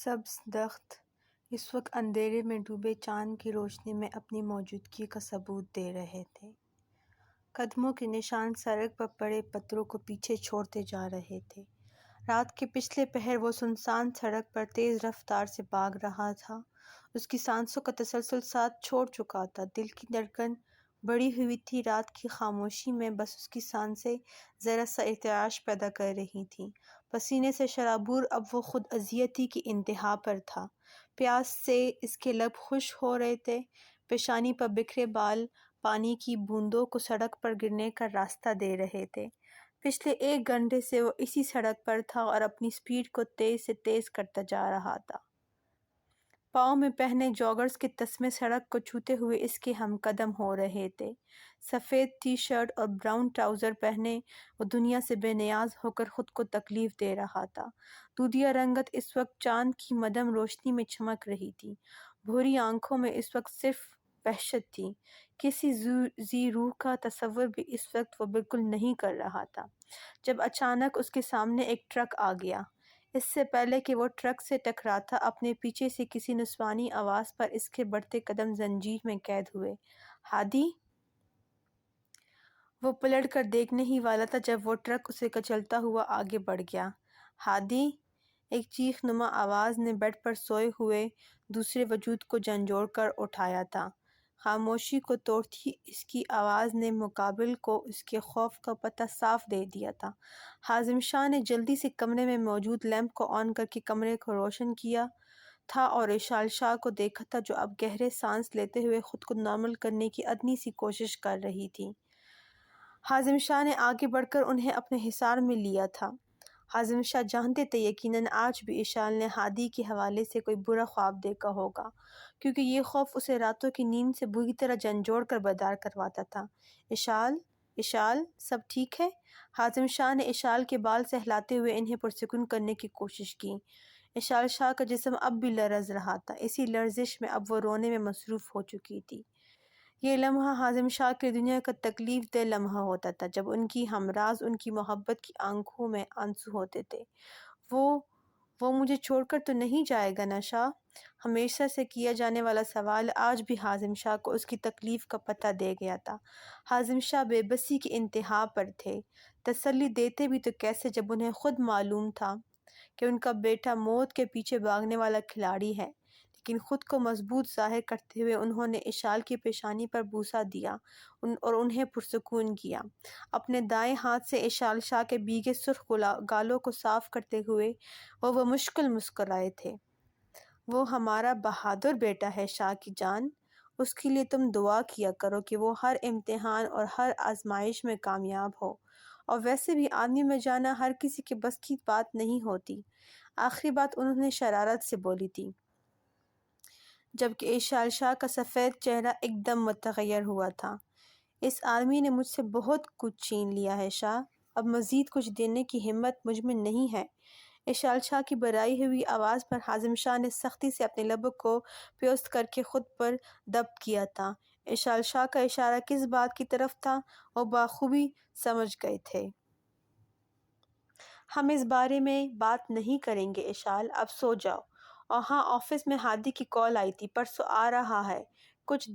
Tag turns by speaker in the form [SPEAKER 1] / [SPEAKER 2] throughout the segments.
[SPEAKER 1] سبز درخت اس وقت اندھیرے میں ڈوبے چاند کی روشنی میں اپنی موجودگی کا ثبوت دے رہے تھے۔ قدموں کے نشان سڑک پر پڑے پتھروں کو پیچھے چھوڑتے جا رہے تھے۔ رات کے پچھلے پہر وہ سنسان سڑک پر تیز رفتار سے بھاگ رہا تھا۔ اس کی سانسوں کا تسلسل ساتھ چھوڑ چکا تھا، دل کی دھڑکن بڑھی ہوئی تھی۔ رات کی خاموشی میں بس اس کی سانسیں ذرا سا ارتعاش پیدا کر رہی تھیں۔ پسینے سے شرابور اب وہ خود اذیتی کی انتہا پر تھا۔ پیاس سے اس کے لب خشک ہو رہے تھے، پیشانی پر بکھرے بال پانی کی بوندوں کو سڑک پر گرنے کا راستہ دے رہے تھے۔ پچھلے 1 گھنٹے سے وہ اسی سڑک پر تھا اور اپنی سپیڈ کو تیز سے تیز کرتا جا رہا تھا۔ پاؤں میں پہنے جاگرز کے تسمے سڑک کو چھوتے ہوئے اس کے ہم قدم ہو رہے تھے۔ سفید ٹی شرٹ اور براؤن ٹراؤزر پہنے وہ دنیا سے بے نیاز ہو کر خود کو تکلیف دے رہا تھا۔ دودھیا رنگت اس وقت چاند کی مدھم روشنی میں چمک رہی تھی۔ بھوری آنکھوں میں اس وقت صرف وحشت تھی۔ کسی ذی روح کا تصور بھی اس وقت وہ بالکل نہیں کر رہا تھا، جب اچانک اس کے سامنے ایک ٹرک آ گیا۔ اس سے پہلے کہ وہ ٹرک سے ٹکراتا، اپنے پیچھے سے کسی نسوانی آواز پر اس کے بڑھتے قدم زنجیر میں قید ہوئے۔ ہادی! وہ پلٹ کر دیکھنے ہی والا تھا جب وہ ٹرک اسے کچلتا ہوا آگے بڑھ گیا۔ ہادی! ایک چیخ نما آواز نے بیڈ پر سوئے ہوئے دوسرے وجود کو جھنجھوڑ کر اٹھایا تھا۔ خاموشی کو توڑتی اس کی آواز نے مقابل کو اس کے خوف کا پتہ صاف دے دیا تھا۔ حازم شاہ نے جلدی سے کمرے میں موجود لیمپ کو آن کر کے کمرے کو روشن کیا تھا اور اشال شاہ کو دیکھا تھا، جو اب گہرے سانس لیتے ہوئے خود کو نارمل کرنے کی ادنی سی کوشش کر رہی تھی۔ حازم شاہ نے آگے بڑھ کر انہیں اپنے حصار میں لیا تھا۔ حازم شاہ جانتے تھے یقیناً آج بھی اشال نے ہادی کے حوالے سے کوئی برا خواب دیکھا ہوگا، کیونکہ یہ خوف اسے راتوں کی نیند سے بری طرح جھنجھوڑ کر بیدار کرواتا تھا۔ اشال! اشال! سب ٹھیک ہے؟ حازم شاہ نے اشال کے بال سہلاتے ہوئے انہیں پرسکون کرنے کی کوشش کی۔ اشال شاہ کا جسم اب بھی لرز رہا تھا، اسی لرزش میں اب وہ رونے میں مصروف ہو چکی تھی۔ یہ لمحہ حازم شاہ کی دنیا کا تکلیف دہ لمحہ ہوتا تھا، جب ان کی ہمراز ان کی محبت کی آنکھوں میں آنسو ہوتے تھے۔ وہ مجھے چھوڑ کر تو نہیں جائے گا نا شاہ؟ ہمیشہ سے کیا جانے والا سوال آج بھی حازم شاہ کو اس کی تکلیف کا پتہ دے گیا تھا۔ حازم شاہ بے بسی کی انتہا پر تھے۔ تسلی دیتے بھی تو کیسے، جب انہیں خود معلوم تھا کہ ان کا بیٹا موت کے پیچھے بھاگنے والا کھلاڑی ہے، لیکن خود کو مضبوط ظاہر کرتے ہوئے انہوں نے اشال کی پیشانی پر بوسہ دیا اور انہیں پرسکون کیا۔ اپنے دائیں ہاتھ سے اشال شاہ کے بھیگے سرخ گالوں کو صاف کرتے ہوئے وہ مشکل مسکرائے تھے۔ وہ ہمارا بہادر بیٹا ہے شاہ کی جان، اس کے لیے تم دعا کیا کرو کہ وہ ہر امتحان اور ہر آزمائش میں کامیاب ہو۔ اور ویسے بھی آدمی میں جانا ہر کسی کے بس کی بات نہیں ہوتی۔ آخری بات انہوں نے شرارت سے بولی تھی، جبکہ اشال شاہ کا سفید چہرہ ایک دم متغیر ہوا تھا۔ اس آدمی نے مجھ سے بہت کچھ چھین لیا ہے شاہ، اب مزید کچھ دینے کی ہمت مجھ میں نہیں ہے۔ اشال شاہ کی بھرائی ہوئی آواز پر حازم شاہ نے سختی سے اپنے لبوں کو پیوست کر کے خود پر ضبط کیا تھا۔ اشال شاہ کا اشارہ کس بات کی طرف تھا وہ بخوبی سمجھ گئے تھے۔ ہم اس بارے میں بات نہیں کریں گے اشال، اب سو جاؤ۔ اور ہاں، آفس میں ہادی کی کال آئی تھی، پرسوں آ رہا ہے کچھ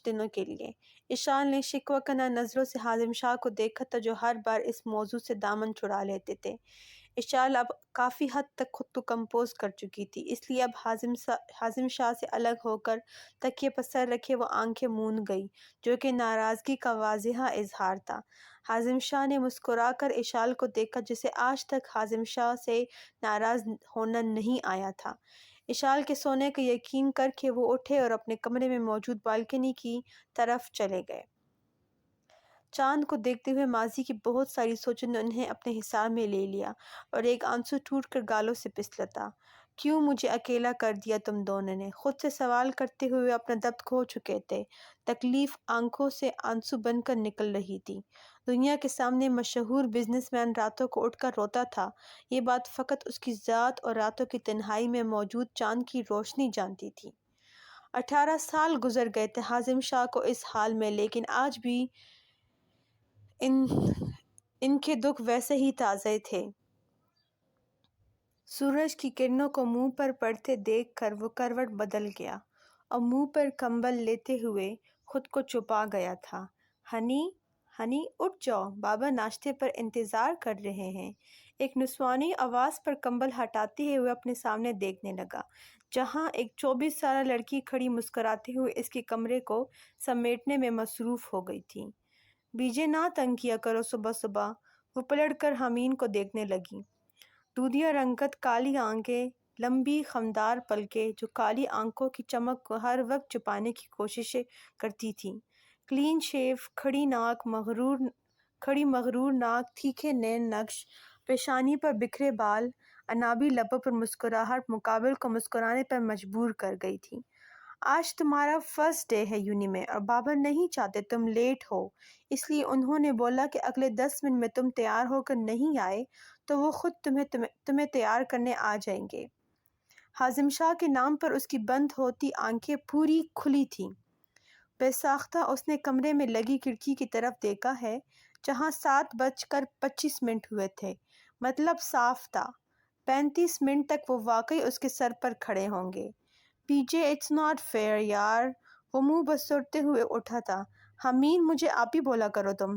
[SPEAKER 1] دنوں کے لیے۔ اشال نے شکوہ کناں نظروں سے حازم شاہ کو دیکھا تھا، جو ہر بار اس موضوع سے دامن چھڑا لیتے تھے۔ اشال اب کافی حد تک خود کو کمپوز کر چکی تھی، اس لیے اب حازم شاہ سے الگ ہو کر تکیے پر سر رکھے وہ آنکھیں موند گئی، جو کہ ناراضگی کا واضح اظہار تھا۔ حازم شاہ نے مسکرا کر اشال کو دیکھا، جسے آج تک حازم شاہ سے ناراض ہونا نہیں آیا تھا۔ اشال کے سونے کا یقین کر کے وہ اٹھے اور اپنے کمرے میں موجود بالکنی کی طرف چلے گئے۔ چاند کو دیکھتے ہوئے ماضی کی بہت ساری سوچوں نے انہیں اپنے حصار میں لے لیا اور ایک آنسو ٹوٹ کر گالوں سے پھسلا تھا۔ کیوں مجھے اکیلا کر دیا تم دونوں نے؟ خود سے سوال کرتے ہوئے اپنا ضبط کھو چکے تھے۔ تکلیف آنکھوں سے آنسو بن کر نکل رہی تھی۔ دنیا کے سامنے مشہور بزنس مین راتوں کو اٹھ کر روتا تھا، یہ بات فقط اس کی ذات اور راتوں کی تنہائی میں موجود چاند کی روشنی جانتی تھی۔ 18 سال گزر گئے تھے حازم شاہ کو اس حال میں، لیکن آج بھی ان کے دکھ ویسے ہی تازہ تھے۔ سورج کی کرنوں کو منہ پر پڑتے دیکھ کر وہ کروٹ بدل گیا اور منہ پر کمبل لیتے ہوئے خود کو چھپا گیا تھا۔ ہنی، ہنی اٹھ جاؤ، بابا ناشتے پر انتظار کر رہے ہیں۔ ایک نسوانی آواز پر کمبل ہٹاتے ہوئے اپنے سامنے دیکھنے لگا، جہاں ایک 24 سالہ لڑکی کھڑی مسکراتے ہوئے اس کے کمرے کو سمیٹنے میں مصروف ہو گئی تھی۔ بیجے نہ تنگ کیا کرو صبح صبح، وہ پلٹ کر حمین کو دیکھنے لگی۔ دودھیا رنگت کالی آنکھیں، لمبی خمدار پلکیں جو کالی آنکھوں کی چمک کو ہر وقت چھپانے کی کوشش کرتی تھیں، کلین شیو، کھڑی مغرور ناک، تیکھے نین نقش، پیشانی پر بکھرے بال، انابی لبوں پر مسکراہٹ مقابل کو مسکرانے پر مجبور کر گئی تھی۔ آج تمہارا فرسٹ ڈے ہے یونی میں اور بابا نہیں چاہتے تم لیٹ ہو، اس لیے انہوں نے بولا کہ اگلے 10 منٹ میں تم تیار ہو کر نہیں آئے تو وہ خود تمہیں تیار کرنے آ جائیں گے۔ حازم شاہ کے نام پر اس کی بند ہوتی آنکھیں پوری کھلی تھیں۔ بے ساختہ اس نے کمرے میں لگی کھڑکی کی طرف دیکھا ہے، جہاں 7:25 ہوئے تھے، مطلب صاف تھا 35 منٹ تک وہ واقعی اس کے سر پر کھڑے ہوں گے۔ پی جے اٹس ناٹ فیئر یار، وہ منہ بسرتے ہوئے اٹھا تھا۔ حمین مجھے آپ ہی بولا کرو تم۔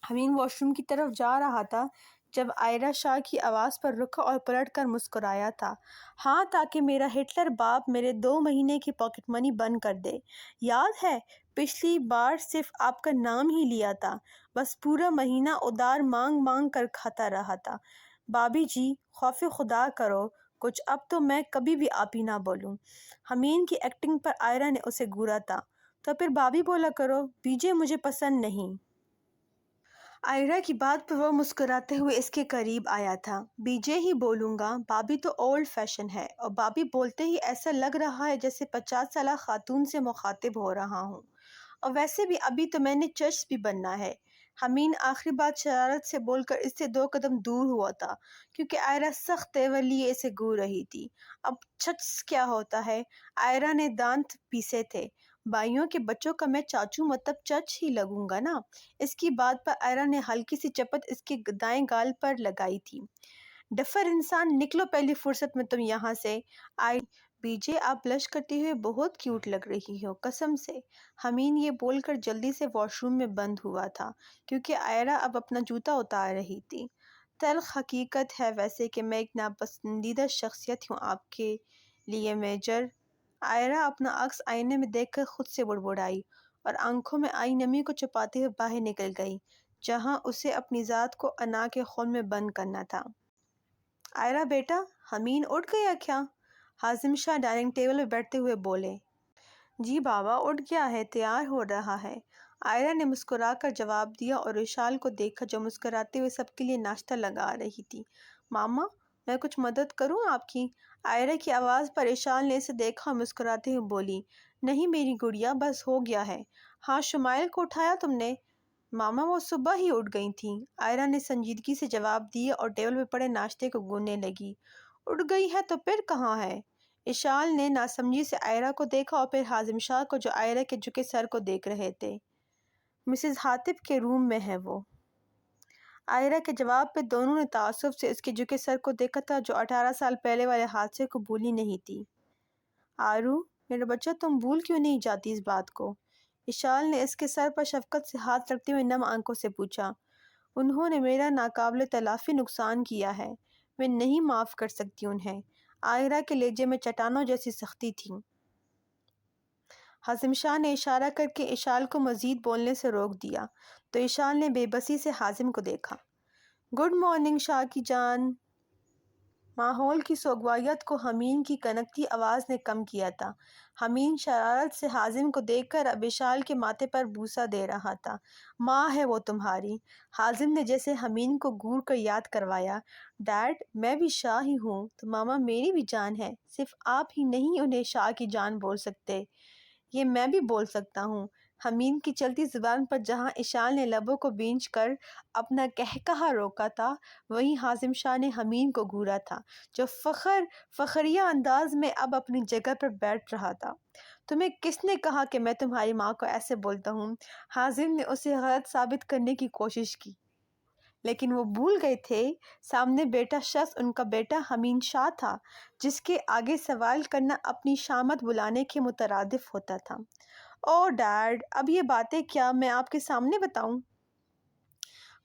[SPEAKER 1] حمین واش روم کی طرف جا رہا تھا جب عائرہ شاہ کی آواز پر رکا اور پلٹ کر مسکرایا تھا۔ ہاں، تاکہ میرا ہٹلر باپ میرے 2 مہینے کی پاکٹ منی بند کر دے۔ یاد ہے پچھلی بار صرف آپ کا نام ہی لیا تھا، بس پورا مہینہ ادار مانگ مانگ کر کھاتا رہا تھا۔ بابی جی خوف خدا کرو کچھ، اب تو میں کبھی بھی آپ ہی نہ بولوں۔ حمین کی ایکٹنگ پر عائرہ نے اسے گھورا تھا۔ تو پھر بابی بولا کرو، بیجے مجھے پسند نہیں۔ عائرہ کی بات پر وہ مسکراتے ہوئے اس کے قریب آیا تھا۔ بیجے ہی بولوں گا، بابی تو اولڈ فیشن ہے، اور بابی بولتے ہی ایسا لگ رہا ہے جیسے 50 سالہ خاتون سے مخاطب ہو رہا ہوں، اور ویسے بھی ابھی تو میں نے چچ بھی بننا ہے۔ حمین آخری بات شرارت سے بول کر اس سے 2 قدم دور ہوا تھا، کیونکہ عائرہ سخت تیور لیے اسے گھور رہی تھی۔ اب چچ کیا ہوتا ہے؟ عائرہ نے دانت پیسے تھے۔ بھائیوں کے بچوں کا میں چاچو مطلب چچ ہی لگوں گا نا۔ اس کی بات پر عائرہ نے ہلکی سی چپت اس کے دائیں گال پر لگائی تھی۔ ڈفر انسان، نکلو پہلی فرصت میں تم یہاں سے۔ بیجے آپ بلش کرتے ہوئے بہت کیوٹ لگ رہی ہو، قسم سے۔ حمین یہ بول کر جلدی سے واش روم میں بند ہوا تھا، کیونکہ عائرہ اب اپنا جوتا اتار رہی تھی۔ تلخ حقیقت ہے ویسے کہ میں ایک ناپسندیدہ شخصیت ہوں آپ کے لیے میجر۔ عائرہ اپنا عکس آئینے میں دیکھ کر خود سے بڑبڑائی اور آنکھوں میں آئی نمی کو چھپاتے ہوئے باہر نکل گئی، جہاں اسے اپنی ذات کو انا کے خون میں بند کرنا تھا۔ عائرہ بیٹا، حمین اٹھ گیا کیا؟ حازم شاہ ڈائننگ ٹیبل پہ بیٹھتے ہوئے بولے۔ جی بابا اٹھ گیا ہے، تیار ہو رہا ہے، عائرہ نے مسکرا کر جواب دیا اور اشال کو دیکھا جو مسکراتے ہوئے سب کے لیے ناشتہ لگا رہی تھی۔ ماما میں کچھ مدد کروں آپ کی؟ عائرہ کی آواز پر اشال نے اسے دیکھا اور مسکراتے ہوئے بولی۔ نہیں میری گڑیا، بس ہو گیا ہے۔ ہاں شمائل کو اٹھایا تم نے؟ ماما وہ صبح ہی اٹھ گئی تھیں، عائرہ نے سنجیدگی سے جواب دیا اور ٹیبل پہ پڑے ناشتے کو گننے لگی۔ اٹھ گئی ہے تو پھر کہاں ہے؟ اشال نے ناسمجھی سے عائرہ کو دیکھا اور پھر حازم شاہ کو جو عائرہ کے جھکے سر کو دیکھ رہے تھے۔ مسز حاتب کے روم میں ہے وہ۔ عائرہ کے جواب پہ دونوں نے تعصب سے اس کے جھکے سر کو دیکھا تھا جو 18 سال پہلے والے حادثے کو بھولی نہیں تھی۔ آرو میرا بچہ، تم بھول کیوں نہیں جاتی اس بات کو؟ اشال نے اس کے سر پر شفقت سے ہاتھ رکھتے ہوئے نم آنکھوں سے پوچھا۔ انہوں نے میرا ناقابل تلافی نقصان کیا ہے، میں نہیں معاف کر سکتی انہیں۔ عائرہ کے لہجے میں چٹانوں جیسی سختی تھی۔ حازم شاہ نے اشارہ کر کے اشال کو مزید بولنے سے روک دیا، تو اشال نے بے بسی سے حازم کو دیکھا۔ گڈ مارننگ شاہ کی جان۔ ماحول کی سوگوایت کو حمین کی کنکتی آواز نے کم کیا تھا۔ حمین شرارت سے حازم کو دیکھ کر اب اشال کے ماتھے پر بوسہ دے رہا تھا۔ ماں ہے وہ تمہاری۔ حازم نے جیسے حمین کو گھور کر یاد کروایا۔ ڈیڈ میں بھی شاہ ہی ہوں تو ماما میری بھی جان ہے، صرف آپ ہی نہیں انہیں شاہ کی جان بول سکتے، یہ میں بھی بول سکتا ہوں۔ حمین کی چلتی زبان پر جہاں اشال نے لبوں کو بھینچ کر اپنا قہقہہ روکا تھا، وہیں حازم شاہ نے حمین کو گھورا تھا، جو فخریہ انداز میں اب اپنی جگہ پر بیٹھ رہا تھا۔ تمہیں کس نے کہا کہ میں تمہاری ماں کو ایسے بولتا ہوں؟ حازم نے اسے غلط ثابت کرنے کی کوشش کی۔ لیکن وہ بھول گئے تھے سامنے بیٹا شخص ان کا بیٹا امین شاہ تھا، جس کے آگے سوال کرنا اپنی شامت بلانے کے مترادف ہوتا تھا۔ او ڈیڈ، اب یہ باتیں کیا میں آپ کے سامنے بتاؤں؟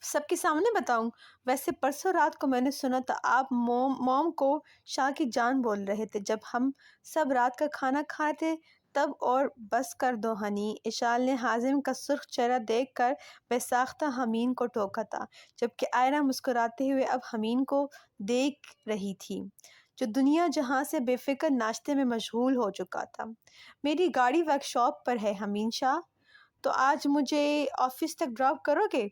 [SPEAKER 1] سب کے سامنے بتاؤں؟ ویسے پرسوں رات کو میں نے سنا تھا آپ موم کو شاہ کی جان بول رہے تھے جب ہم سب رات کا کھانا کھائے تھے تب۔ اور بس کر دو ہنی، اشال نے حازم کا سرخ چہرہ دیکھ کر بے ساختہ حمین کو ٹوکا تھا، جبکہ عائرہ مسکراتے ہوئے اب حمین کو دیکھ رہی تھی جو دنیا جہاں سے بے فکر ناشتے میں مشغول ہو چکا تھا۔ میری گاڑی ورک شاپ پر ہے حمین شاہ، تو آج مجھے آفس تک ڈراپ کرو گے؟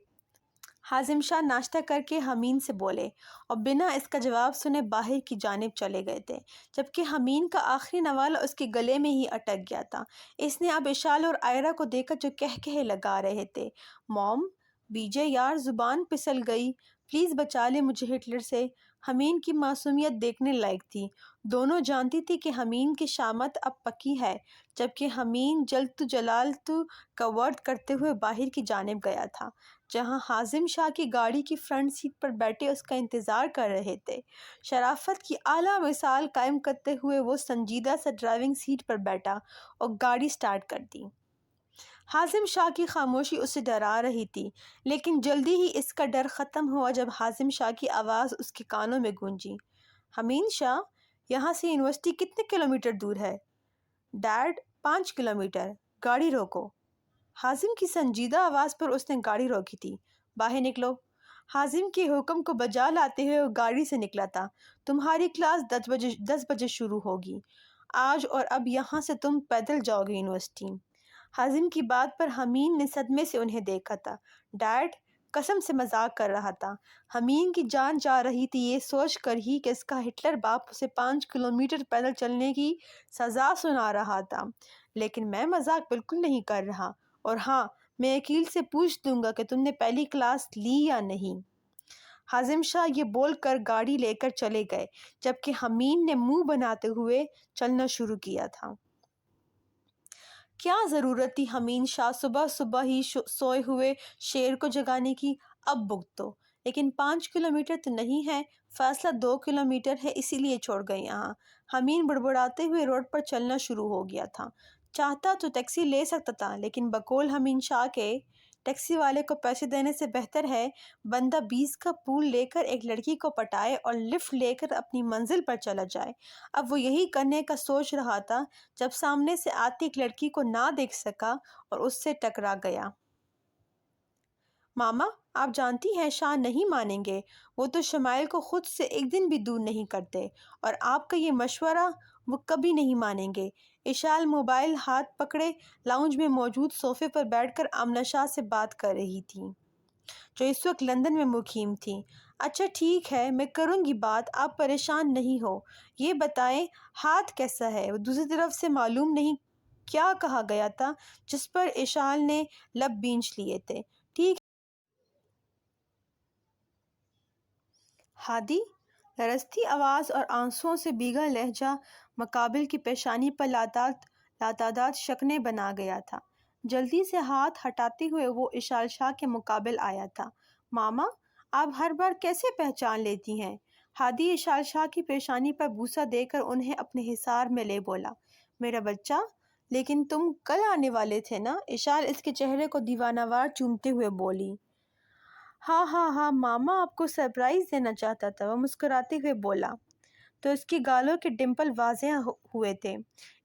[SPEAKER 1] حازم شاہ ناشتہ کر کے حمین سے بولے اور بنا اس کا جواب سنے باہر کی جانب چلے گئے تھے، جبکہ حمین کا آخری نوالہ اس کے گلے میں ہی اٹک گیا تھا۔ اس نے اب اشال اور عائرہ کو دیکھا جو کہے لگا رہے تھے، موم، بیجے یار زبان پھسل گئی، پلیز بچا لے مجھے ہٹلر سے۔ حمین کی معصومیت دیکھنے لائق تھی، دونوں جانتی تھی کہ حمین کی شامت اب پکی ہے، جبکہ حمین جلد جلالت کا ورد کرتے ہوئے باہر کی جانب گیا تھا جہاں حازم شاہ کی گاڑی کی فرنٹ سیٹ پر بیٹھے اس کا انتظار کر رہے تھے۔ شرافت کی اعلیٰ مثال قائم کرتے ہوئے وہ سنجیدہ سے ڈرائیونگ سیٹ پر بیٹھا اور گاڑی سٹارٹ کر دی۔ حازم شاہ کی خاموشی اسے ڈرا رہی تھی، لیکن جلدی ہی اس کا ڈر ختم ہوا جب حازم شاہ کی آواز اس کے کانوں میں گونجی، حمین شاہ، یہاں سے یونیورسٹی کتنے کلومیٹر دور ہے؟ Dad, 5 kilometre. گاڑی روکو۔ حازم کی سنجیدہ آواز پر اس نے گاڑی روکی تھی۔ باہر نکلو۔ حازم کے حکم کو بجا لاتے ہوئے وہ گاڑی سے نکلا تھا۔ تمہاری کلاس 10 بجے شروع ہوگی آج، اور اب یہاں سے تم پیدل جاؤ گے یونیورسٹی۔ حازم کی بات پر حمین نے صدمے سے انہیں دیکھا تھا۔ ڈیڈ قسم سے مذاق کر رہا تھا۔ حمین کی جان جا رہی تھی یہ سوچ کر ہی کہ اس کا ہٹلر باپ اسے 5 کلومیٹر پیدل چلنے کی سزا سنا رہا تھا، لیکن میں مذاق بالکل نہیں کر رہا، اور ہاں، میں وکیل سے پوچھ دوں گا کہ تم نے پہلی کلاس لی یا نہیں۔ حازم شاہ یہ بول کر گاڑی لے کر چلے گئے، جبکہ حمین نے منہ بناتے ہوئے چلنا شروع کیا تھا۔ کیا ضرورت تھی حمین شاہ صبح صبح ہی سوئے ہوئے شیر کو جگانے کی؟ اب بھگتو۔ لیکن 5 کلومیٹر تو نہیں ہے، فاصلہ 2 کلومیٹر ہے، اسی لیے چھوڑ گئے یہاں۔ حمین بڑبڑاتے ہوئے روڈ پر چلنا شروع ہو گیا تھا۔ چاہتا تو ٹیکسی لے سکتا تھا، لیکن بقول حمین شاہ کے ٹیکسی والے کو پیسے دینے سے بہتر ہے بندہ 20 کا پھول لے کر ایک لڑکی کو پٹائے اور لفٹ لے کر اپنی منزل پر چلا جائے۔ اب وہ یہی کرنے کا سوچ رہا تھا جب سامنے سے آتی ایک لڑکی کو نہ دیکھ سکا اور اس سے ٹکرا گیا۔ ماما، آپ جانتی ہیں شاہ نہیں مانیں گے، وہ تو شمائل کو خود سے ایک دن بھی دور نہیں کرتے، اور آپ کا یہ مشورہ وہ کبھی نہیں مانیں گے۔ اشال موبائل ہاتھ پکڑے لاؤنج میں موجود صوفے پر بیٹھ کر آمنہ شاہ سے بات کر رہی تھی، جو اس وقت لندن میں مقیم تھی۔ اچھا ٹھیک ہے، میں کروں گی بات، آپ پریشان نہیں ہو۔ یہ بتائیں ہاتھ کیسا ہے؟ وہ دوسری طرف سے معلوم نہیں کیا کہا گیا تھا جس پر اشال نے لب بھینچ لیے تھے۔ ٹھیک ہادی، لرزتی آواز اور آنسوؤں سے بھیگا لہجہ مقابل کی پیشانی پر لاتعداد شکنیں بنا گیا تھا۔ جلدی سے ہاتھ ہٹاتے ہوئے وہ اشال شاہ کے مقابل آیا تھا۔ ماما، آپ ہر بار کیسے پہچان لیتی ہیں؟ ہادی اشال شاہ کی پیشانی پر بوسہ دے کر انہیں اپنے حصار میں لے بولا، میرا بچہ، لیکن تم کل آنے والے تھے نا؟ اشال اس کے چہرے کو دیوانہ وار چومتے ہوئے بولی۔ ہاں ہاں ہاں، ماما آپ کو سرپرائز دینا چاہتا تھا، وہ مسکراتے ہوئے بولا، تو اس کی گالوں کے ڈمپل واضح ہوئے تھے۔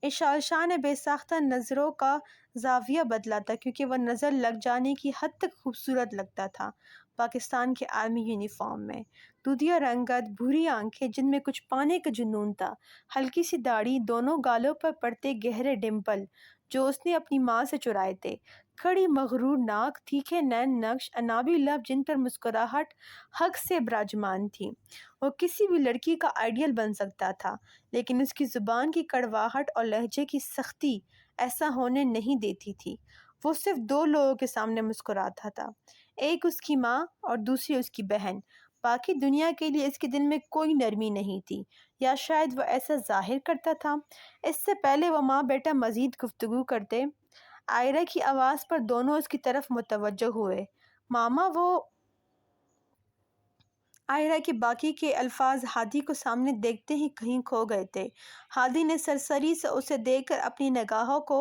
[SPEAKER 1] اشال شاہ نے بے ساختہ نظروں کا زاویہ بدلا تھا کیونکہ وہ نظر لگ جانے کی حد تک خوبصورت لگتا تھا پاکستان کے آرمی یونیفارم میں۔ دودھیا رنگت، بھوری آنکھیں جن میں کچھ پانے کا جنون تھا، ہلکی سی داڑھی، دونوں گالوں پر پڑتے گہرے ڈمپل جو اس نے اپنی ماں سے چرائے تھے، کھڑی مغرور ناک، تیکھے نین نقش، انابی لب جن پر مسکراہٹ حق سے براجمان تھی۔ وہ کسی بھی لڑکی کا آئیڈیل بن سکتا تھا، لیکن اس کی زبان کی کڑواہٹ اور لہجے کی سختی ایسا ہونے نہیں دیتی تھی۔ وہ صرف 2 لوگوں کے سامنے مسکراتا تھا، ایک اس کی ماں اور دوسری اس کی بہن۔ باقی دنیا کے لیے اس کے دل میں کوئی نرمی نہیں تھی، یا شاید وہ ایسا ظاہر کرتا تھا۔ اس سے پہلے وہ ماں بیٹا مزید گفتگو کرتے، عائرہ کی آواز پر دونوں اس کی طرف متوجہ ہوئے۔ ماما، وہ آئرہ کے باقی کے الفاظ ہادی کو سامنے دیکھتے ہی کہیں کھو گئے تھے۔ ہادی نے سرسری سے اسے دیکھ کر اپنی نگاہوں کو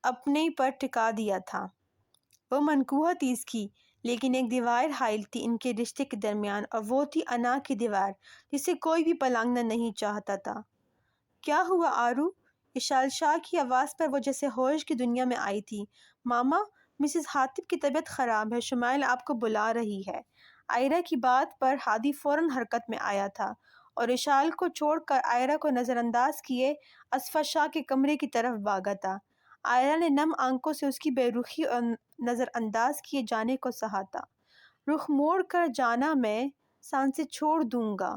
[SPEAKER 1] اپنے پر ٹکا دیا تھا۔ وہ منقوہ تھی اس کی، لیکن ایک دیوار حائل تھی ان کے رشتے کے درمیان، اور وہ تھی انا کی دیوار جسے کوئی بھی پلانگنا نہیں چاہتا تھا۔ کیا ہوا آرو؟ اشال شاہ کی آواز پر وہ جیسے ہوش کی دنیا میں آئی تھی۔ ماما، مسز حاتب کی طبیعت خراب ہے، شمائل آپ کو بلا رہی ہے۔ آئرہ کی بات پر ہادی فوراً حرکت میں آیا تھا اور اشال کو چھوڑ کر آئرہ کو نظر انداز کیے اصفہ شاہ کے کمرے کی طرف بھاگا تھا۔ آئرہ نے نم آنکھوں سے اس کی بے رخی اور نظر انداز کیے جانے کو سہا تھا۔ رخ موڑ کر جانا میں سانسیں چھوڑ دوں گا،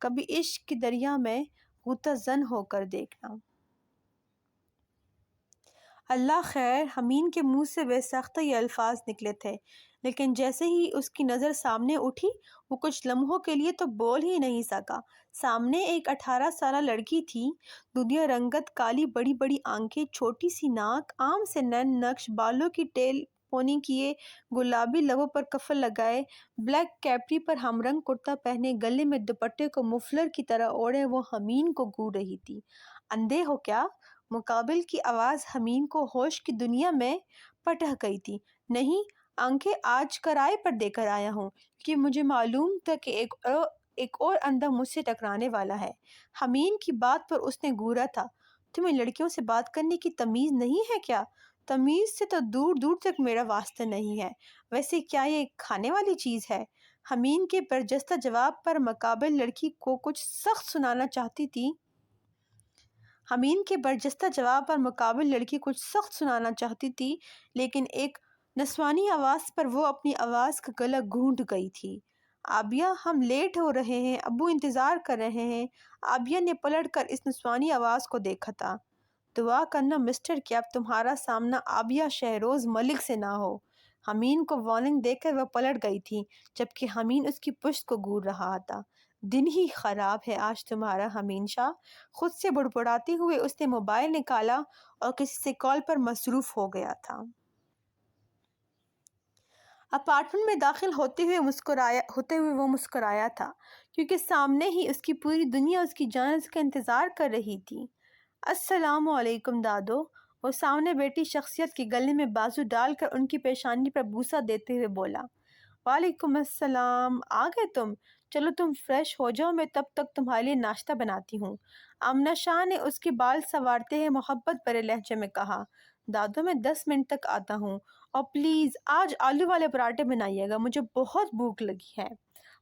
[SPEAKER 1] کبھی عشق کی دریا میں غوطہ زن ہو کر دیکھنا۔ اللہ خیر، حمین کے منہ سے بے ساختہ یہ الفاظ نکلے تھے، لیکن جیسے ہی اس کی نظر سامنے اٹھی وہ کچھ لمحوں کے لیے تو بول ہی نہیں سکا۔ سامنے ایک 18 سالہ لڑکی تھی، دودھیا رنگت، کالی بڑی بڑی آنکھیں، چھوٹی سی ناک، عام سے نرم نقش بالوں کی ٹیل پونی کیے، گلابی لبوں پر قفل لگائے، بلیک کیپری پر ہم رنگ کرتا پہنے، گلے میں دوپٹے کو مفلر کی طرح اوڑھے وہ حمین کو گھور رہی تھی۔ اندھے ہو کیا؟ مقابل کی آواز حمین کو ہوش کی دنیا میں پٹک گئی تھی۔ نہیں، آنکھیں آج کرائے پر دے کر آیا ہوں، کہ مجھے معلوم تھا کہ ایک اور اندھا مجھ سے ٹکرانے والا ہے۔ حمین کی بات پر اس نے گھورا تھا۔ تمہیں لڑکیوں سے بات کرنے کی تمیز نہیں ہے کیا؟ تمیز سے تو دور دور تک میرا واسطہ نہیں ہے، ویسے کیا یہ کھانے والی چیز ہے؟ حمین کے برجستہ جواب پر مقابل لڑکی کو کچھ سخت سنانا چاہتی تھی لیکن ایک نسوانی آواز پر وہ اپنی آواز کا گلا گھونٹ گئی تھی۔ آبیہ، ہم لیٹ ہو رہے ہیں، ابو انتظار کر رہے ہیں۔ آبیہ نے پلٹ کر اس نسوانی آواز کو دیکھا تھا۔ دعا کرنا مسٹر کہ اب تمہارا سامنا آبیہ شہروز ملک سے نہ ہو۔ حمین کو وارننگ دے کر وہ پلٹ گئی تھی، جبکہ حمین اس کی پشت کو گھور رہا تھا۔ دن ہی خراب ہے آج تمہارا حمین شاہ۔ خود سے بڑبڑاتے ہوئے اس نے موبائل نکالا اور کسی سے کال پر مصروف ہو گیا تھا۔ اپارٹمنٹ میں داخل ہوتے ہوئے وہ مسکرایا تھا، کیونکہ سامنے ہی اس کی پوری دنیا اس کی جانب کا انتظار کر رہی تھی۔ السلام علیکم دادو، وہ سامنے بیٹھی شخصیت کے گلے میں بازو ڈال کر ان کی پیشانی پر بوسہ دیتے ہوئے بولا۔ وعلیکم السلام، آ گئے تم؟ چلو تم فریش ہو جاؤ، میں تب تک تمہارے لیے ناشتہ بناتی ہوں۔ آمنہ شاہ نے اس کے بال سنوارتے ہوئے محبت بھرے لہجے میں کہا۔ دادو، میں 10 منٹ تک آتا ہوں، اور پلیز آج آلو والے پراٹھے بنائیے گا، مجھے بہت بھوک لگی ہے۔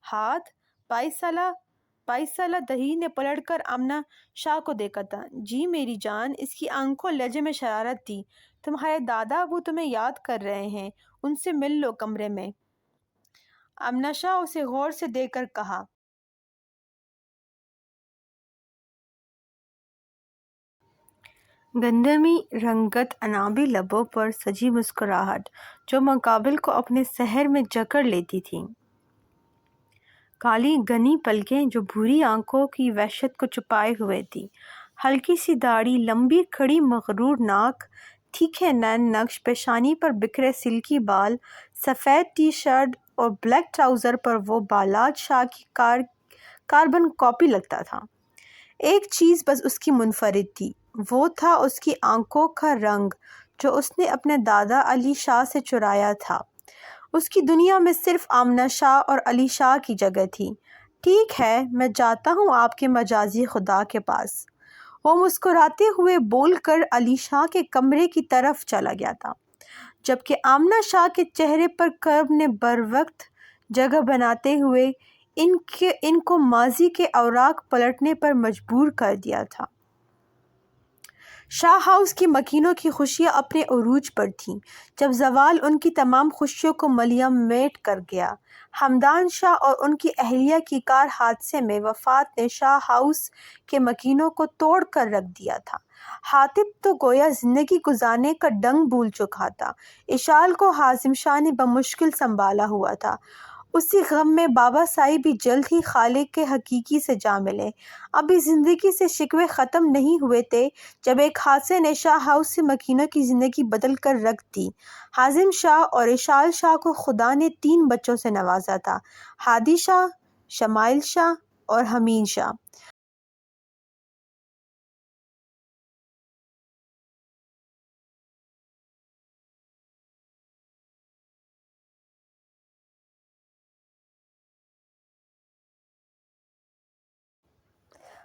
[SPEAKER 1] ہاتھ 22 سالہ دہی نے پلٹ کر آمنہ شاہ کو دیکھا تھا۔ جی میری جان، اس کی آنکھوں لہجے میں شرارت تھی۔ تمہارے دادا ابو تمہیں یاد کر رہے ہیں، ان سے مل لو کمرے میں۔ آمنہ شاہ اسے غور سے دیکھ کر کہا۔ گندمی رنگت، انابی لبوں پر سجی مسکراہٹ جو مقابل کو اپنے سحر میں جکڑ لیتی تھی۔ کالی گھنی پلکیں جو بھوری آنکھوں کی وحشت کو چھپائے ہوئے تھی، ہلکی سی داڑھی، لمبی کھڑی مغرور ناک، تیکھے نرم نقش، پیشانی پر بکھرے سلکی بال، سفید ٹی شرٹ اور بلیک ٹراؤزر پر وہ بالاج شاہ کی کاربن کاپی لگتا تھا۔ ایک چیز بس اس کی منفرد تھی، وہ تھا اس کی آنکھوں کا رنگ جو اس نے اپنے دادا علی شاہ سے چرایا تھا۔ اس کی دنیا میں صرف آمنہ شاہ اور علی شاہ کی جگہ تھی۔ ٹھیک ہے، میں جاتا ہوں آپ کے مجازی خدا کے پاس، وہ مسکراتے ہوئے بول کر علی شاہ کے کمرے کی طرف چلا گیا تھا، جبکہ آمنہ شاہ کے چہرے پر کرب نے بروقت جگہ بناتے ہوئے ان کو ماضی کے اوراق پلٹنے پر مجبور کر دیا تھا۔ شاہ ہاؤس کی مکینوں کی خوشیاں اپنے عروج پر تھیں جب زوال ان کی تمام خوشیوں کو ملیح میٹ کر گیا۔ حمدان شاہ اور ان کی اہلیہ کی کار حادثے میں وفات نے شاہ ہاؤس کے مکینوں کو توڑ کر رکھ دیا تھا۔ حاتب تو گویا زندگی گزارنے کا ڈنگ بھول چکا تھا۔ اشال کو حازم شاہ نے بمشکل سنبھالا ہوا تھا۔ اسی غم میں بابا صاحب بھی جلد ہی خالق کے حقیقی سے جا ملے۔ ابھی زندگی سے شکوے ختم نہیں ہوئے تھے جب ایک حادثے نے شاہ ہاؤس سے مکینوں کی زندگی بدل کر رکھ دی۔ حازم شاہ اور اشال شاہ کو خدا نے 3 بچوں سے نوازا تھا: ہادی شاہ، شمائل شاہ اور حمید شاہ۔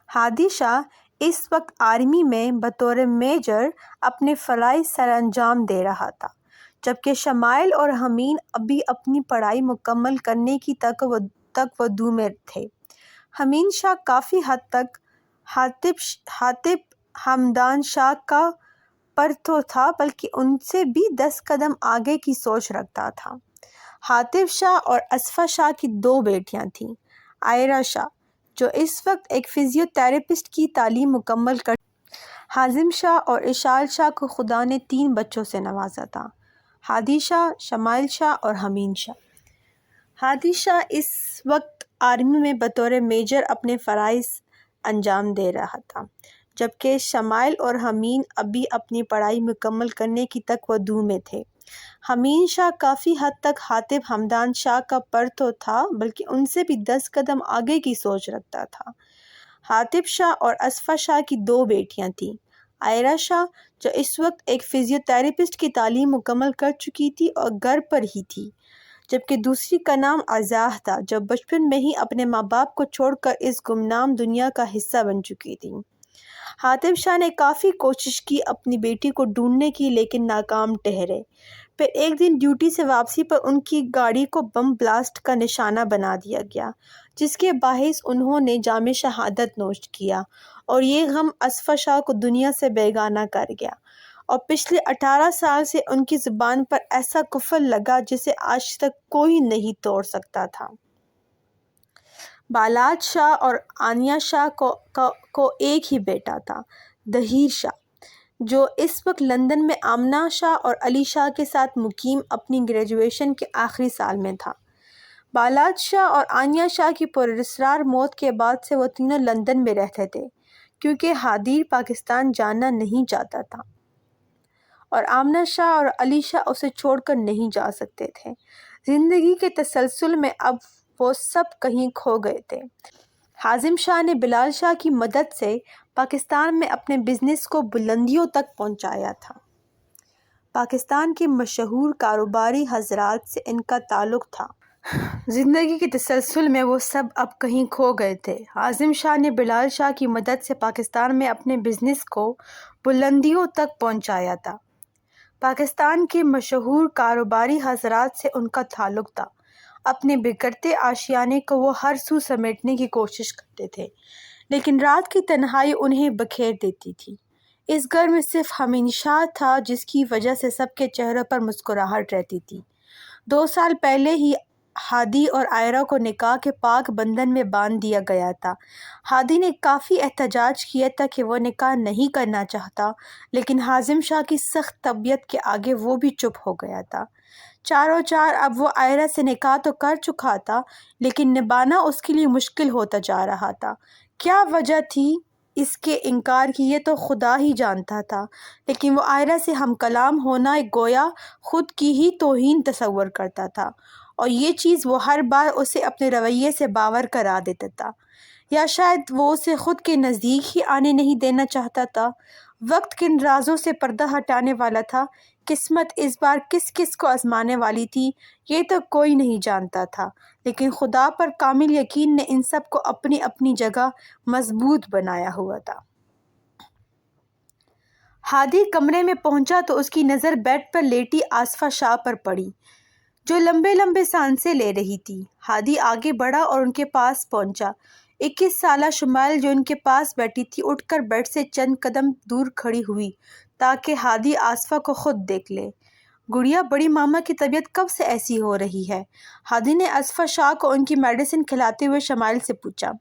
[SPEAKER 1] ہادی شاہ اس وقت آرمی میں بطور میجر اپنے فرائض سر انجام دے رہا تھا، جبکہ شمائل اور حمید ابھی اپنی پڑھائی مکمل کرنے کی تکودو میں تھے۔ حمید شاہ کافی حد تک حاتب ہمدان شاہ کا پر تو تھا، بلکہ ان سے بھی 10 قدم آگے کی سوچ رکھتا تھا۔ حاتب شاہ اور اصفیہ شاہ کی 2 بیٹیاں تھیں: عائرہ شاہ، جو اس وقت ایک فزیو تھراپسٹ کی تعلیم مکمل کر حازم شاہ اور اشال شاہ کو خدا نے 3 بچوں سے نوازا تھا: ہادی شاہ، شمائل شاہ اور حمید شاہ۔ ہادی شاہ اس وقت آرمی میں بطور میجر اپنے فرائض انجام دے رہا تھا، جبکہ شمائل اور حمید ابھی اپنی پڑھائی مکمل کرنے کی تکودو میں تھے۔ حمید شاہ کافی حد تک حاتب ہمدان شاہ کا پر تو تھا، بلکہ ان سے بھی 10 قدم آگے کی سوچ رکھتا تھا۔ حاتب شاہ اور اصفیہ شاہ کی 2 بیٹیاں تھیں: عائرہ شاہ، جو اس وقت ایک فزیو تھراپسٹ کی تعلیم مکمل کر چکی تھی اور گھر پر ہی تھی، جبکہ دوسری کا نام ازاح تھا، جو بچپن میں ہی اپنے ماں باپ کو چھوڑ کر اس گمنام دنیا کا حصہ بن چکی تھی۔ حاتب شاہ نے کافی کوشش کی اپنی بیٹی کو ڈھونڈنے کی، لیکن ناکام ٹھہرے۔ پھر ایک دن ڈیوٹی سے واپسی پر ان کی گاڑی کو بم بلاسٹ کا نشانہ بنا دیا گیا، جس کے باعث انہوں نے جام شہادت نوش کیا، اور یہ غم اصفیہ شاہ کو دنیا سے بیگانہ کر گیا، اور پچھلے 18 سال سے ان کی زبان پر ایسا قفل لگا جسے آج تک کوئی نہیں توڑ سکتا تھا۔ بالاد شاہ اور آنیہ شاہ کو ایک ہی بیٹا تھا: دھیر شاہ، جو اس وقت لندن میں آمنہ شاہ اور علی شاہ کے ساتھ مقیم اپنی گریجویشن کے آخری سال میں تھا۔ بالاد شاہ اور آنیہ شاہ کی پراسرار موت کے بعد سے وہ تینوں لندن میں رہتے تھے، کیونکہ ہادی پاکستان جانا نہیں چاہتا تھا اور آمنہ شاہ اور علی شاہ اسے چھوڑ کر نہیں جا سکتے تھے۔ زندگی کے تسلسل میں اب وہ سب کہیں کھو گئے تھے۔ حازم شاہ نے بلال شاہ کی مدد سے پاکستان میں اپنے بزنس کو بلندیوں تک پہنچایا تھا۔ پاکستان کے مشہور کاروباری حضرات سے ان کا تعلق تھا۔ زندگی کے تسلسل میں وہ سب اب کہیں کھو گئے تھے۔ حازم شاہ نے بلال شاہ کی مدد سے پاکستان میں اپنے بزنس کو بلندیوں تک پہنچایا تھا۔ پاکستان کے مشہور کاروباری حضرات سے ان کا تعلق تھا۔ اپنے بگڑتے آشیانے کو وہ ہر سو سمیٹنے کی کوشش کرتے تھے، لیکن رات کی تنہائی انہیں بکھیر دیتی تھی۔ اس گھر میں صرف حمید شاہ تھا، جس کی وجہ سے سب کے چہروں پر مسکراہٹ رہتی تھی۔ 2 سال پہلے ہی ہادی اور عائرہ کو نکاح کے پاک بندھن میں باندھ دیا گیا تھا۔ ہادی نے کافی احتجاج کیا تھا کہ وہ نکاح نہیں کرنا چاہتا، لیکن حازم شاہ کی سخت طبیعت کے آگے وہ بھی چپ ہو گیا تھا۔ چاروں چار اب وہ عائرہ سے نکاح تو کر چکا تھا، لیکن نبھانا اس کے لیے مشکل ہوتا جا رہا تھا۔ کیا وجہ تھی اس کے انکار کی، یہ تو خدا ہی جانتا تھا، لیکن وہ عائرہ سے ہم کلام ہونا گویا خود کی ہی توہین تصور کرتا تھا، اور یہ چیز وہ ہر بار اسے اپنے رویے سے باور کرا دیتا تھا، یا شاید وہ اسے خود کے نزدیک ہی آنے نہیں دینا چاہتا تھا۔ وقت کن رازوں سے پردہ ہٹانے والا تھا، قسمت اس بار کس کس کو آزمانے والی تھی، یہ تو کوئی نہیں جانتا تھا، لیکن خدا پر کامل یقین نے ان سب کو اپنی اپنی جگہ مضبوط بنایا ہوا تھا۔ ہادی کمرے میں پہنچا تو اس کی نظر بیڈ پر لیٹی اصفیہ شاہ پر پڑی، جو لمبے لمبے سانسیں لے رہی تھی۔ ہادی آگے بڑھا اور ان کے پاس پہنچا۔ 21 سالہ شمائل، جو ان کے پاس بیٹھی تھی، اٹھ کر بیڈ سے چند قدم دور کھڑی ہوئی تاکہ ہادی اصفیہ کو خود دیکھ لے۔ گڑیا، بڑی ماما کی طبیعت کب سے ایسی ہو رہی ہے؟ ہادی نے اصفیہ شاہ کو ان کی میڈیسن کھلاتے ہوئے شمائل سے پوچھا۔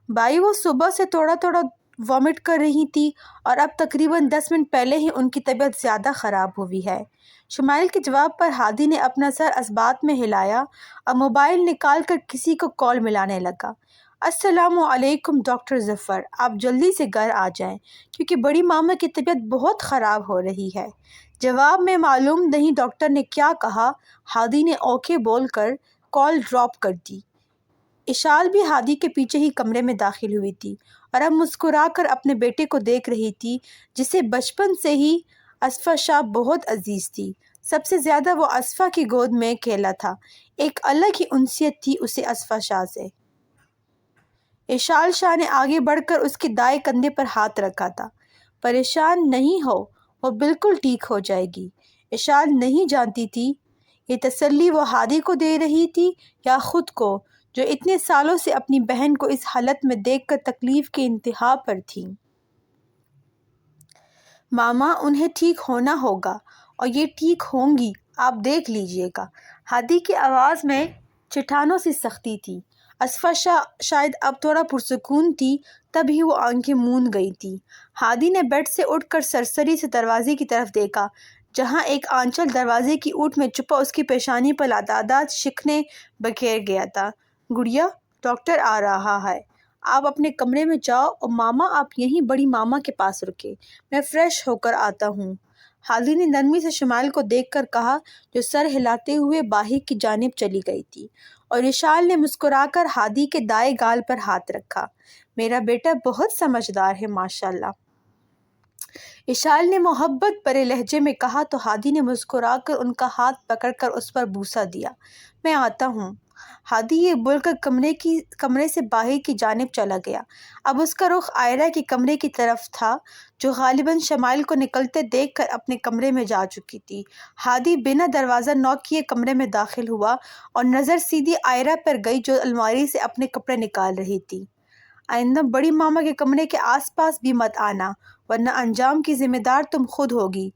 [SPEAKER 1] بھائی، وہ صبح سے تھوڑا تھوڑا وامٹ کر رہی تھی، اور اب تقریباً 10 منٹ پہلے ہی ان کی طبیعت زیادہ خراب ہوئی ہے۔ شمائل کے جواب پر ہادی نے اپنا سر اثبات میں ہلایا اور موبائل نکال کر کسی کو کال ملانے لگا۔ السلام علیکم ڈاکٹر ظفر، آپ جلدی سے گھر آ جائیں کیونکہ بڑی ماما کی طبیعت بہت خراب ہو رہی ہے۔ جواب میں معلوم نہیں ڈاکٹر نے کیا کہا، ہادی نے اوکے بول کر کال ڈراپ کر دی۔ اشال بھی ہادی کے پیچھے ہی کمرے میں داخل ہوئی تھی اور اب مسکرا کر اپنے بیٹے کو دیکھ رہی تھی جسے بچپن سے ہی اصفا شاہ بہت عزیز تھی۔ سب سے زیادہ وہ اصفا کی گود میں کھیلا تھا۔ ایک الگ ہی انسیت تھی اسے اصفا شاہ سے۔ اشال شاہ نے آگے بڑھ کر اس کے دائیں کندھے پر ہاتھ رکھا تھا۔ پریشان نہیں ہو، وہ بالکل ٹھیک ہو جائے گی۔ اشال نہیں جانتی تھی یہ تسلی وہ ہادی کو دے رہی تھی یا خود کو، جو اتنے سالوں سے اپنی بہن کو اس حالت میں دیکھ کر تکلیف کی انتہا پر تھی۔ ماما، انہیں ٹھیک ہونا ہوگا اور یہ ٹھیک ہوں گی، آپ دیکھ لیجئے گا۔ ہادی کی آواز میں چٹانوں سی سختی تھی۔ اصفا شاید اب تھوڑا پرسکون تھی، تب ہی وہ آنکھیں موند گئی تھی۔ ہادی نے بیڈ سے اٹھ کر سرسری سے دروازے کی طرف دیکھا جہاں ایک آنچل دروازے کی اوٹ میں چھپا اس کی پیشانی پر لاتعداد شکنیں بکھیر گیا تھا۔ گڑیا، ڈاکٹر آ رہا ہے، آپ اپنے کمرے میں جاؤ اور ماما آپ یہیں بڑی ماما کے پاس رکیں، میں فریش ہو کر آتا ہوں۔ ہادی نے نرمی سے شمائل کو دیکھ کر کہا جو سر ہلاتے ہوئے باہر کی جانب چلی گئی تھی، اور اشال نے مسکرا کر ہادی کے دائیں گال پر ہاتھ رکھا۔ میرا بیٹا بہت سمجھدار ہے ماشاءاللہ، اشال نے محبت بھرے لہجے میں کہا تو ہادی نے مسکرا کر ان کا ہاتھ پکڑ کر اس پر بوسہ دیا۔ میں آتا ہوں۔ ہادی یہ بول کر کمرے سے باہر کی جانب چلا گیا۔ اب اس کا رخ آئرہ کے کمرے کی طرف تھا جو غالباً شمائل کو نکلتے دیکھ کر اپنے کمرے میں جا چکی تھی۔ ہادی بنا دروازہ نوک کیے کمرے میں داخل ہوا اور نظر سیدھی آئرہ پر گئی جو الماری سے اپنے کپڑے نکال رہی تھی۔ آئندہ بڑی ماما کے کمرے کے آس پاس بھی مت آنا ورنہ انجام کی ذمہ دار تم خود ہوگی۔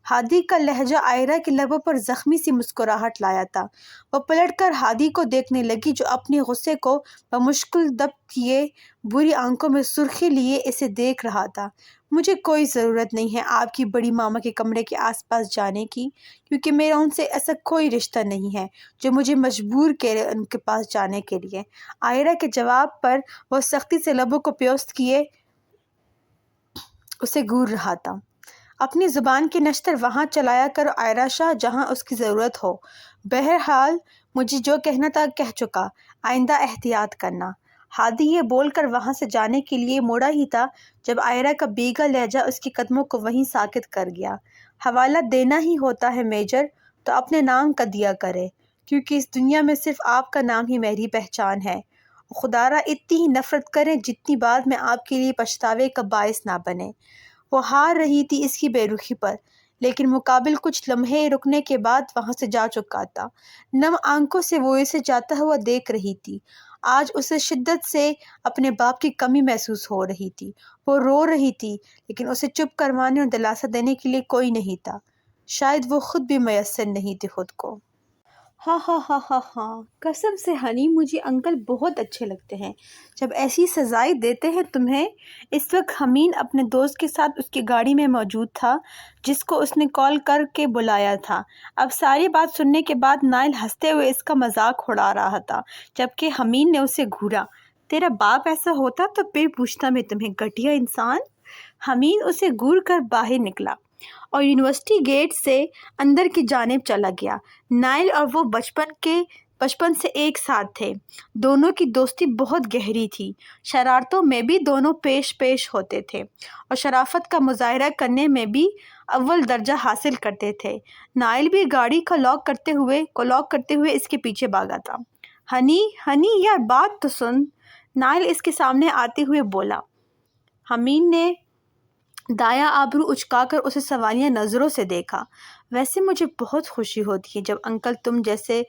[SPEAKER 1] ہادی کا لہجہ آئرہ کے لبوں پر زخمی سی مسکراہٹ لایا تھا۔ وہ پلٹ کر ہادی کو دیکھنے لگی جو اپنے غصے کو بمشکل ضبط کیے بری آنکھوں میں سرخی لیے اسے دیکھ رہا تھا۔ مجھے کوئی ضرورت نہیں ہے آپ کی بڑی ماما کے کمرے کے آس پاس جانے کی، کیونکہ میرا ان سے ایسا کوئی رشتہ نہیں ہے جو مجھے مجبور کرے ان کے پاس جانے کے لیے۔ آئرہ کے جواب پر وہ سختی سے لبوں کو پیوست کیے اسے گھور رہا تھا۔ اپنی زبان کی نشتر وہاں چلایا کرو آئرہ شاہ جہاں اس کی ضرورت ہو۔ بہرحال مجھے جو کہنا تھا کہہ چکا، آئندہ احتیاط کرنا۔ ہادی یہ بول کر وہاں سے جانے کے لیے مڑا ہی تھا جب آئرہ کا بیگا لہجہ اس کے قدموں کو وہیں ساکت کر گیا۔ حوالہ دینا ہی ہوتا ہے میجر تو اپنے نام کا دیا کرے، کیونکہ اس دنیا میں صرف آپ کا نام ہی میری پہچان ہے۔ خدارا اتنی ہی نفرت کریں جتنی بعد میں آپ کے لیے پچھتاوے کا باعث نہ بنے۔ وہ ہار رہی تھی اس کی بے رخی پر، لیکن مقابل کچھ لمحے رکنے کے بعد وہاں سے جا چکا تھا۔ نم آنکھوں سے وہ اسے جاتا ہوا دیکھ رہی تھی۔ آج اسے شدت سے اپنے باپ کی کمی محسوس ہو رہی تھی۔ وہ رو رہی تھی لیکن اسے چپ کروانے اور دلاسا دینے کے لیے کوئی نہیں تھا۔ شاید وہ خود بھی میسر نہیں تھی خود کو۔ ہاں ہاں ہاں ہاں ہاں، قسم سے ہنی مجھے انکل بہت اچھے لگتے ہیں جب ایسی سزائیں دیتے ہیں تمہیں۔ اس وقت حمین اپنے دوست کے ساتھ اس کی گاڑی میں موجود تھا جس کو اس نے کال کر کے بلایا تھا۔ اب ساری بات سننے کے بعد نائل ہنستے ہوئے اس کا مذاق اڑا رہا تھا جبکہ حمین نے اسے گھورا۔ تیرا باپ ایسا ہوتا تو پھر پوچھتا میں تمہیں، گھٹیا انسان۔ حمین اسے گھور کر باہر نکلا اور یونیورسٹی گیٹ سے اندر کی جانب چلا گیا۔ نائل اور وہ بچپن سے ایک ساتھ تھے۔ دونوں کی دوستی بہت گہری تھی۔ شرارتوں میں بھی دونوں پیش ہوتے تھے اور شرافت کا مظاہرہ کرنے میں بھی اول درجہ حاصل کرتے تھے۔ نائل بھی گاڑی کو لاک کرتے ہوئے اس کے پیچھے بھاگا تھا۔ ہنی یار بات تو سن، نائل اس کے سامنے آتے ہوئے بولا۔ حمین نے دایاں ابرو اچکا کر اسے سوالیہ نظروں سے دیکھا۔ ویسے مجھے بہت خوشی ہوتی ہے جب انکل تم جیسے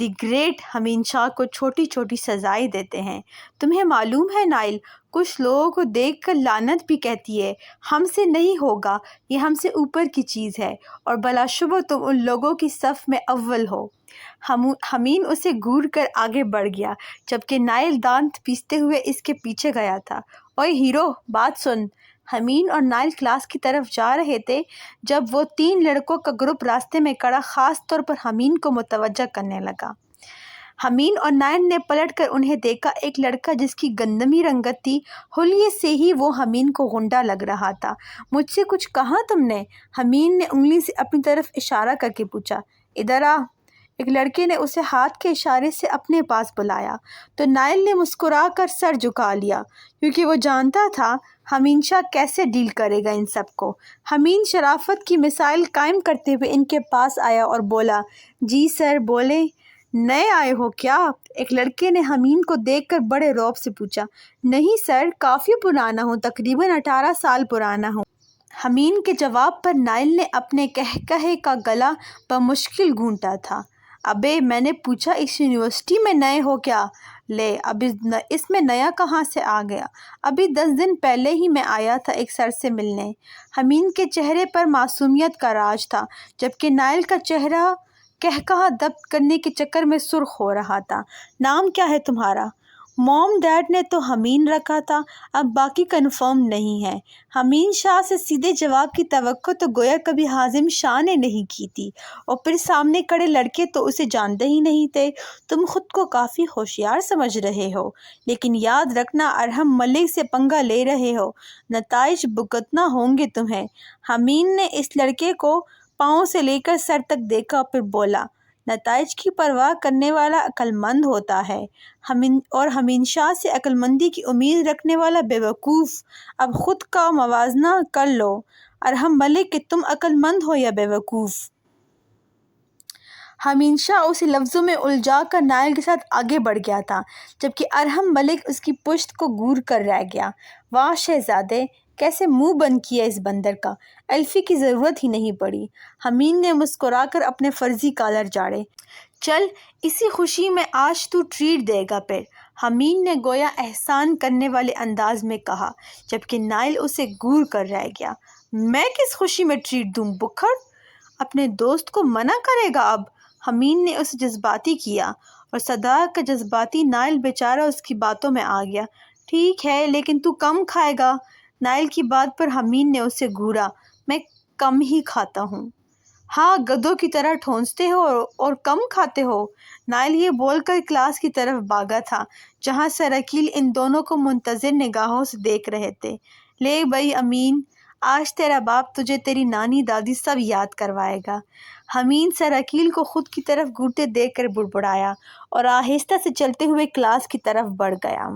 [SPEAKER 1] دی گریٹ حمین شاہ کو چھوٹی چھوٹی سزائیں دیتے ہیں۔ تمہیں معلوم ہے نائل، کچھ لوگوں کو دیکھ کر لعنت بھی کہتی ہے۔ ہم سے نہیں ہوگا، یہ ہم سے اوپر کی چیز ہے اور بلا شبہ تم ان لوگوں کی صف میں اول ہو۔ حمین اسے گھور کر آگے بڑھ گیا جبکہ نائل دانت پیستے ہوئے اس کے پیچھے گیا تھا۔ اوئے ہیرو، بات سن۔ امین اور نائل کلاس کی طرف جا رہے تھے جب وہ 3 لڑکوں کا گروپ راستے میں کھڑا خاص طور پر امین کو متوجہ کرنے لگا۔ امین اور نائل نے پلٹ کر انہیں دیکھا۔ ایک لڑکا جس کی گندمی رنگت تھی، حلیے سے ہی وہ امین کو غنڈا لگ رہا تھا۔ مجھ سے کچھ کہا تم نے؟ امین نے انگلی سے اپنی طرف اشارہ کر کے پوچھا۔ ادھر آ۔ ایک لڑکے نے اسے ہاتھ کے اشارے سے اپنے پاس بلایا تو نائل نے مسکرا کر سر جھکا لیا، کیونکہ وہ جانتا تھا امین شاہ کیسے ڈیل کرے گا ان سب کو۔ امین شرافت کی مثال قائم کرتے ہوئے ان کے پاس آیا اور بولا، جی سر بولیں، نئے آئے ہو کیا؟ ایک لڑکے نے امین کو دیکھ کر بڑے رعب سے پوچھا۔ نہیں سر، کافی پرانا ہوں، تقریباً 18 سال پرانا ہوں۔ امین کے جواب پر نائل نے اپنے قہقہے کا گلا بمشکل گھونٹا تھا۔ ابے میں نے پوچھا اس یونیورسٹی میں نئے ہو کیا؟ لے اب اس میں نیا کہاں سے آ گیا؟ ابھی 10 دن پہلے ہی میں آیا تھا ایک سر سے ملنے۔ امین کے چہرے پر معصومیت کا راج تھا، جبکہ نائل کا چہرہ قہقہہ ضبط کرنے کے چکر میں سرخ ہو رہا تھا۔ نام کیا ہے تمہارا؟ موم ڈیڈ نے تو امین رکھا تھا، اب باقی کنفرم نہیں ہے۔ امین شاہ سے سیدھے جواب کی توقع تو گویا کبھی حازم شاہ نے نہیں کی تھی، اور پھر سامنے کھڑے لڑکے تو اسے جانتے ہی نہیں تھے۔ تم خود کو کافی ہوشیار سمجھ رہے ہو، لیکن یاد رکھنا ارحم ملک سے پنگا لے رہے ہو، نتائج بھگتنا ہوں گے تمہیں۔ امین نے اس لڑکے کو پاؤں سے لے کر سر تک دیکھا اور پھر بولا، نتائج کی پرواہ کرنے والا عقل مند ہوتا ہے، اور امین شاہ سے عقل مندی کی امید رکھنے والا بے وقوف۔ اب خود کا موازنہ کر لو ارحم ملک کہ تم عقل مند ہو یا بے وقوف۔ امین شاہ اسی لفظوں میں الجھا کر نائل کے ساتھ آگے بڑھ گیا تھا، جبکہ ارحم ملک اس کی پشت کو گور کر رہ گیا۔ واہ شہزادے، کیسے منہ بند کیا اس بندر کا، الفی کی ضرورت ہی نہیں پڑی۔ امین نے مسکرا کر اپنے فرضی کالر جاڑے۔ چل اسی خوشی میں آج تو ٹریٹ دے گا پھر، امین نے گویا احسان کرنے والے انداز میں کہا، جبکہ نائل اسے گور کر رہ گیا۔ میں کس خوشی میں ٹریٹ دوں بکھڑ؟ اپنے دوست کو منع کرے گا اب؟ امین نے اسے جذباتی کیا، اور صدارت کا جذباتی نائل بیچارہ اس کی باتوں میں آ گیا۔ ٹھیک ہے، لیکن تو کم کھائے گا۔ نائل کی بات پر امین نے اسے گھورا۔ میں کم ہی کھاتا ہوں۔ ہاں، گدھوں کی طرح ٹھونستے ہو اور کم کھاتے ہو۔ نائل یہ بول کر کلاس کی طرف بھاگا تھا، جہاں سر عقیل ان دونوں کو منتظر نگاہوں سے دیکھ رہے تھے۔ لے بھائی امین، آج تیرا باپ تجھے تیری نانی دادی سب یاد کروائے گا۔ امین سر عقیل کو خود کی طرف گھورتے دیکھ کر بڑبڑایا اور آہستہ سے چلتے ہوئے کلاس کی طرف بڑھ گیا۔